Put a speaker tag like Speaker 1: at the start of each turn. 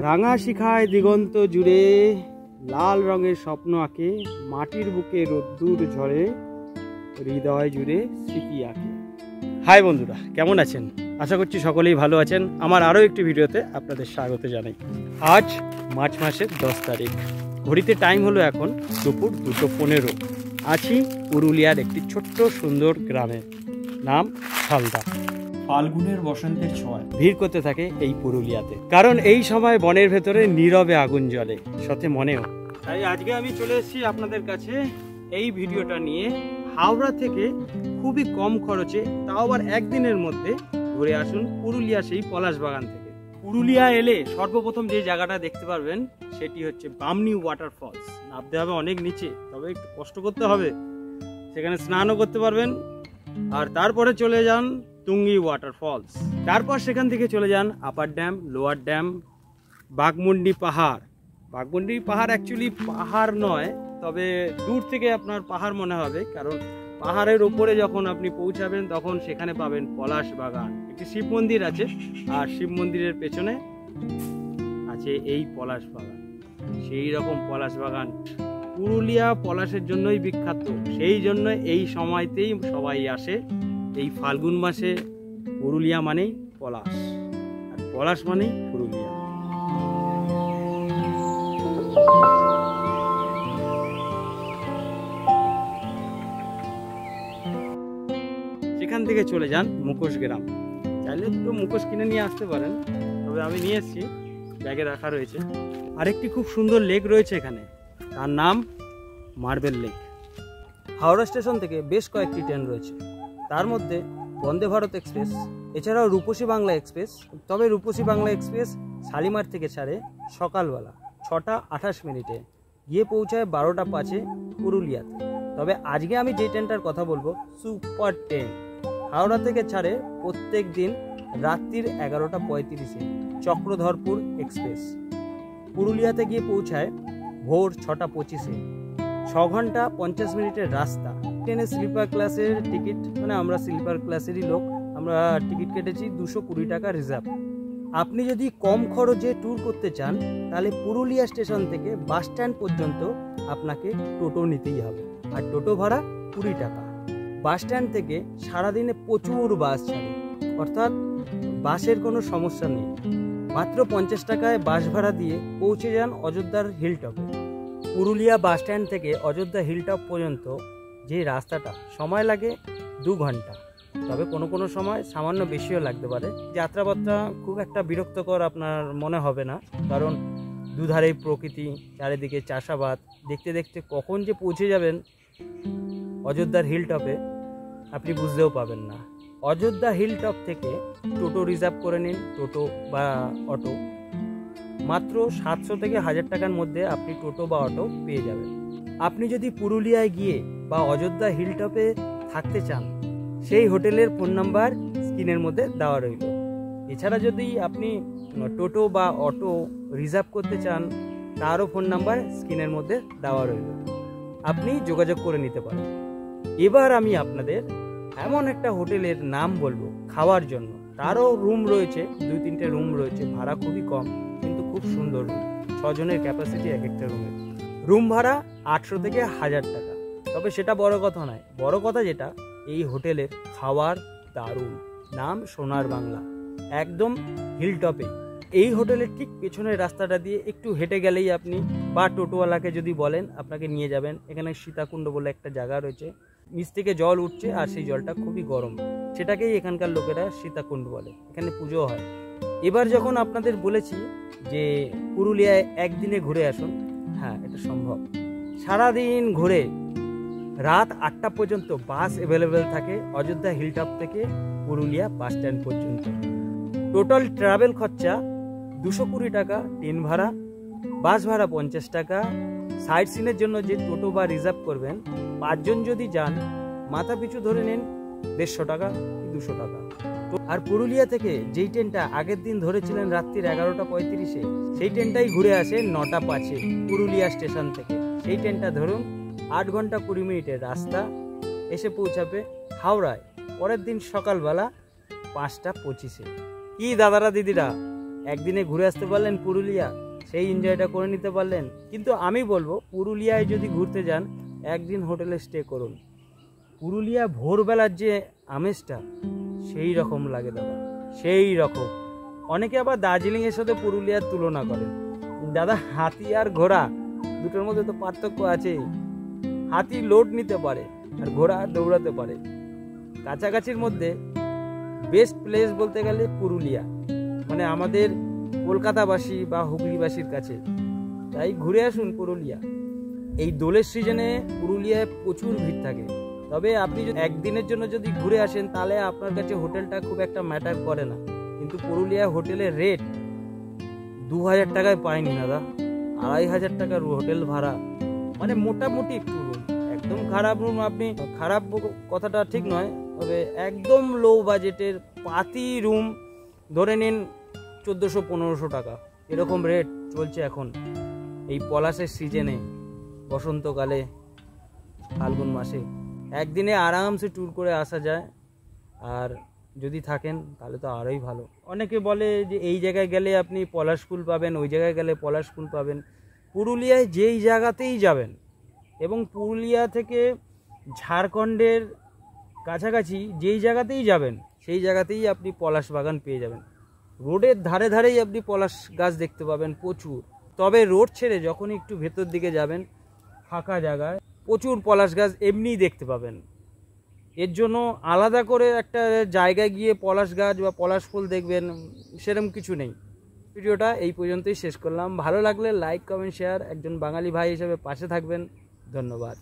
Speaker 1: রাঙা শিখায় দিগন্ত জুড়ে, লাল রঙের স্বপ্ন আঁকে, মাটির বুকে রোদ্দুর ঝরে, হৃদয় জুড়ে স্মৃতি আঁকে। হাই বন্ধুরা, কেমন আছেন? আশা করছি সকলেই ভালো আছেন। আমার আরও একটি ভিডিওতে আপনাদের স্বাগত জানাই। আজ মার্চ মাসের 10 তারিখ, ঘড়িতে টাইম হলো এখন দুপুর 2:15। আছি পুরুলিয়ার একটি ছোট্ট সুন্দর গ্রামে, নাম হালদা। ফাল্গুনের বসন্তের ছোঁয়ায় ভিড় করতে থাকে এই পুরুলিয়াতে, কারণ এই সময় বনের ভেতরে নীরবে আগুন জ্বলে, সাথে মনেও। তাই আজকে আমি চলে এসেছি আপনাদের কাছে এই ভিডিওটা নিয়ে। হাওড়া থেকে খুবই কম খরচে, তাও আবার একদিনের মধ্যে ঘুরে আসুন পুরুলিয়া সেই পলাশ বাগান থেকে। পুরুলিয়া এলে সর্বপ্রথম যে জায়গাটা দেখতে পারবেন সেটি হচ্ছে বামনি ওয়াটারফলস। নামতে হবে অনেক নিচে, তবে একটু কষ্ট করতে হবে। সেখানে স্নানও করতে পারবেন। আর তারপরে চলে যান তুঙ্গি ওয়াটারফলস। তারপর সেখান থেকে চলে যান upper dam, lower dam, Baghmundi পাহাড়। বাঘমুন্ডি পাহাড় অ্যাকচুয়ালি পাহাড় নয়, তবে দূর থেকে আপনার পাহাড় মনে হবে, কারণ পাহাড়ের উপরে যখন আপনি পৌঁছাবেন তখন সেখানে পাবেন পলাশ বাগান। একটি শিব মন্দির আছে, আর শিব মন্দিরের পেছনে আছে এই পলাশ বাগান। সেই রকম পলাশ বাগান। পুরুলিয়া পলাশের জন্যই বিখ্যাত, সেই জন্য এই সময়তেই সবাই আসে। এই ফাল্গুন মাসে পুরুলিয়া মানেই পলাশ, আর পলাশ মানেই পুরুলিয়া। সেখান থেকে চলে যান মুখোশ গ্রাম। চাইলে দুটো মুখোশ কিনে নিয়ে আসতে পারেন, তবে আমি নিয়ে এসেছি, ব্যাগে রাখা রয়েছে। আরেকটি খুব সুন্দর লেক রয়েছে এখানে, তার নাম মার্বেল লেক। হাওড়া স্টেশন থেকে বেশ কয়েকটি ট্রেন রয়েছে, তার মধ্যে বন্দে ভারত এক্সপ্রেস, এছাড়াও রূপসী বাংলা এক্সপ্রেস। তবে রূপসী বাংলা এক্সপ্রেস শালিমার থেকে ছাড়ে সকালবেলা 6:28 গিয়ে পৌঁছায় 12:05 পুরুলিয়াতে। তবে আজকে আমি যে ট্রেনটার কথা বলবো, সুপার ট্রেন। হাওড়া থেকে ছাড়ে প্রত্যেক দিন রাত্রির 11:35 চক্রধরপুর এক্সপ্রেস। পুরুলিয়াতে গিয়ে পৌঁছায় ভোর 6:25। 6 ঘন্টা 50 মিনিটের রাস্তা। ট্রেনে স্লিপার ক্লাসের টিকিট, মানে আমরা স্লিপার ক্লাসেরই লোক, আমরা টিকিট কেটেছি 220 টাকা রিজার্ভ। আপনি যদি কম খরচে ট্যুর করতে চান, তাহলে পুরুলিয়া স্টেশন থেকে বাস স্ট্যান্ড পর্যন্ত আপনাকে টোটো নিতেই হবে, আর টোটো ভাড়া 20 টাকা। বাস স্ট্যান্ড থেকে সারাদিনে প্রচুর বাস ছাড়ে, অর্থাৎ বাসের কোনো সমস্যা নেই। মাত্র 50 টাকায় বাস ভাড়া দিয়ে পৌঁছে যান অযোধ্যার হিলটপে। পুরুলিয়া বাস স্ট্যান্ড থেকে অযোধ্যা হিলটপ পর্যন্ত যে রাস্তাটা সময় লাগে 2 ঘন্টা, তবে কোনো কোনো সময় সামান্য বেশিও লাগতে পারে। যাত্রাপথটা খুব একটা বিরক্তকর আপনার মনে হবে না, কারণ দুধারেই প্রকৃতি, চারিদিকে চাষাবাদ। দেখতে দেখতে কখন যে পৌঁছে যাবেন অযোধ্যার হিলটপে আপনি বুঝতেও পাবেন না। অযোধ্যা হিলটপ থেকে টোটো রিজার্ভ করে নিন, টোটো বা অটো। মাত্র 700 থেকে 1000 টাকার মধ্যে আপনি টোটো বা অটো পেয়ে যাবেন। আপনি যদি পুরুলিয়ায় গিয়ে বা অযোধ্যা হিলটপে থাকতে চান, সেই হোটেলের ফোন নাম্বার স্ক্রিনের মধ্যে দেওয়া রইল। এছাড়া যদি আপনি টোটো বা অটো রিজার্ভ করতে চান, তারও ফোন নাম্বার স্ক্রিনের মধ্যে দেওয়া রইল, আপনি যোগাযোগ করে নিতে পারেন। এবার আমি আপনাদের এমন একটা হোটেলের নাম বলবো খাওয়ার জন্য। তারও রুম রয়েছে, 2-3টে রুম রয়েছে, ভাড়া খুবই কম, কিন্তু খুব সুন্দর রুম। 6 জনের ক্যাপাসিটি এক একটা রুমের। রুম ভাড়া 800 থেকে 1000 টাকা। তবে সেটা বড় কথা নয়, বড় কথা যেটা, এই হোটেলের খাবার দারুণ। নাম সোনার বাংলা, একদম হিলটপে। এই হোটেলের ঠিক পেছনের রাস্তাটা দিয়ে একটু হেঁটে গেলেই আপনি, বা টোটোওয়ালাকে যদি বলেন, আপনাকে নিয়ে যাবেন। এখানে সীতাকুণ্ড বলে একটা জায়গা রয়েছে, নিচ থেকে জল উঠছে, আর সেই জলটা খুবই গরম, সেটাকেই এখানকার লোকেরা সীতাকুণ্ড বলে। এখানে পুজো হয়। এবার যখন আপনাদের বলেছি যে পুরুলিয়ায় একদিনে ঘুরে আসুন, হ্যাঁ, এটা সম্ভব। সারাদিন ঘুরে রাত 8টা পর্যন্ত বাস অ্যাভেলেবেল থাকে অযোধ্যা হিলটপ থেকে পুরুলিয়া বাস স্ট্যান্ড পর্যন্ত। টোটাল ট্রাভেল খরচা 220 টাকা ট্রেন ভাড়া, বাস ভাড়া 50 টাকা। সাইট সিনের জন্য যে টোটো বা রিজার্ভ করবেন, 5 জন যদি যান, মাথা পিছু ধরে নিন 150 টাকা কি 200 টাকা। আর পুরুলিয়া থেকে যেই ট্রেনটা আগের দিন ধরেছিলেন রাত্রির 11:35, সেই ট্রেনটাই ঘুরে আসে 9:05 পুরুলিয়া স্টেশন থেকে। সেই ট্রেনটা ধরুন, 8 ঘন্টা 20 মিনিটের রাস্তা, এসে পৌঁছাবে হাওড়ায় পরের দিন সকালবেলা 5:25। কি দাদারা দিদিরা, একদিনে ঘুরে আসতে পারলেন পুরুলিয়া, সেই এনজয়টা করে নিতে পারলেন। কিন্তু আমি বলবো পুরুলিয়ায় যদি ঘুরতে যান একদিন হোটেলে স্টে করুন। পুরুলিয়া ভোরবেলার যে আমেজটা সেই রকম লাগে দাদা, সেই রকম। অনেকে আবার দার্জিলিংয়ের সাথে পুরুলিয়ার তুলনা করেন। দাদা হাতি আর ঘোড়া দুটোর মধ্যে তো পার্থক্য আছে। হাতি লোড নিতে পারে আর ঘোড়া দৌড়াতে পারে। কাছাকাছির মধ্যে বেস্ট প্লেস বলতে গেলে পুরুলিয়া, মানে আমাদের কলকাতাবাসী বা হুগলিবাসীর কাছে। তাই ঘুরে আসুন পুরুলিয়া। এই দোলের সিজনে পুরুলিয়ায় প্রচুর ভিড় থাকে। তবে আপনি যদি একদিনের জন্য যদি ঘুরে আসেন তাহলে আপনার কাছে হোটেলটা খুব একটা ম্যাটার করে না। কিন্তু পুরুলিয়া হোটেলের রেট 2000 টাকায় পাইনি দাদা, 2500 টাকার হোটেল ভাড়া, মানে মোটামুটি একটু রুম। একদম খারাপ রুম, আপনি খারাপ কথাটা ঠিক নয়, তবে একদম লো বাজেটের পাতি রুম ধরে নিন 1400-1500 টাকা, এরকম রেট চলছে এখন এই পলাশের সিজনে, বসন্তকালে, ফাল্গুন মাসে। একদিনে আরামসে ট্যুর করে আসা যায়, আর যদি থাকেন তাহলে তো আরোই ভালো। অনেকে বলে যে এই জায়গায় গেলে আপনি পলাশ ফুল পাবেন, ওই জায়গায় গেলে পলাশ ফুল পাবেন। পুরুলিয়ায় যেই জায়গাতেই যাবেন, এবং পুরুলিয়া থেকে ঝাড়খণ্ডের কাছাকাছি যেই জায়গাতেই যাবেন সেই জায়গাতেই আপনি পলাশ বাগান পেয়ে যাবেন। রোডের ধারে ধারেই আপনি পলাশ গাছ দেখতে পাবেন প্রচুর। তবে রোড ছেড়ে যখন একটু ভেতর দিকে যাবেন ফাঁকা জায়গায় প্রচুর পলাশ গাছ এমনিই দেখতে পাবেন। এর জন্য আলাদা করে একটা জায়গায় গিয়ে পলাশ গাছ বা পলাশ ফুল দেখবেন সেরকম কিছু নেই। ভিডিওটা এই পর্যন্তই শেষ করলাম। ভালো লাগলে লাইক, কমেন্ট, শেয়ার। একজন বাঙালি ভাই হিসেবে পাশে থাকবেন। ধন্যবাদ।